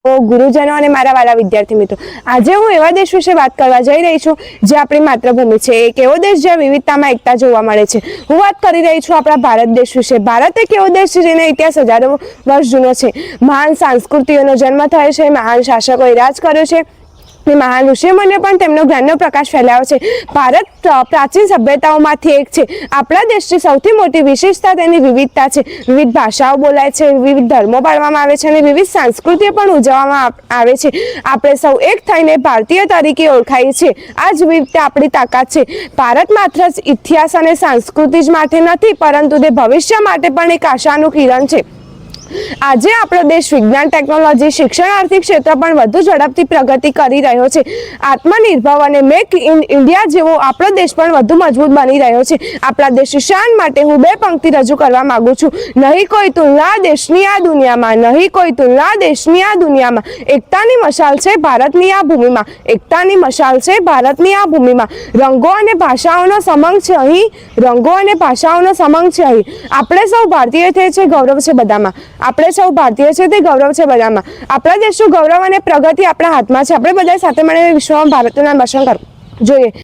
ગુરુજનો અને મારા વાલા વિદ્યાર્થી મિત્રો, આજે હું એવા દેશ વિશે વાત કરવા જઈ રહી છું જે આપણી માતૃભૂમિ છે, એક એવો દેશ જ્યાં વિવિધતામાં એકતા જોવા મળે છે। હું વાત કરી રહી છું આપણા ભારત દેશ વિશે। ભારત એક એવો દેશ છે જેનો ઇતિહાસ હજારો વર્ષ જૂનો છે। મહાન સંસ્કૃતિઓનો જન્મ થયો છે, મહાન શાસકોએ રાજ કર્યો છે, મહાન ઋષિમુનિઓએ પણ તેમનો જ્ઞાનનો પ્રકાશ ફેલાવ્યો છે। ભારત પ્રાચીન સભ્યતાઓમાંથી એક છે। આપણા દેશની સૌથી મોટી વિશેષતા તેની વિવિધતા છે। વિવિધ ભાષાઓ બોલાય છે, વિવિધ ધર્મો પાળવામાં આવે છે અને વિવિધ સંસ્કૃતિઓ પણ ઉજવવામાં આવે છે। આપણે સૌ એક થઈને ભારતીય તરીકે ઓળખાઈએ છીએ। આ જ વિવિધતા આપણી તાકાત છે। ભારત માત્ર ઇતિહાસ અને સંસ્કૃતિ જ માટે નથી, પરંતુ તે ભવિષ્ય માટે પણ એક આશાનું કિરણ છે। આજે આપણો દેશ વિજ્ઞાન, ટેકનોલોજી, શિક્ષણ, આર્થિક ક્ષેત્ર પણ વધુ ઝડપથી પ્રગતિ કરી રહ્યો છે। આત્મનિર્ભર અને મેક ઇન ઇન્ડિયા જેવો આપણો દેશ પણ વધુ મજબૂત બની રહ્યો છે। આપણા દેશની શાન માટે હું બે પંક્તિ રજૂ કરવા માંગુ છું। નહીં કોઈ તુલના દેશની આ દુનિયામાં, નહીં કોઈ તુલના દેશની આ દુનિયામાં, એકતાની મશાલ છે ભારતની આ ભૂમિમાં, એકતાની મશાલ છે ભારતની આ ભૂમિમાં। રંગો અને ભાષાઓનો સમંગ છે અહીં, રંગો અને ભાષાઓનો સમંગ છે અહીં। આપણે સૌ ભારતીય છે, ગૌરવ છે બધામાં। આપણે સૌ ભારતીય છે, તે ગૌરવ છે બધામાં। આપણા દેશનું ગૌરવ અને પ્રગતિ આપણા હાથમાં છે। આપણે બધા સાથે મળીને વિશ્વમાં ભારતનું નામ રોશન કરવું જોઈએ।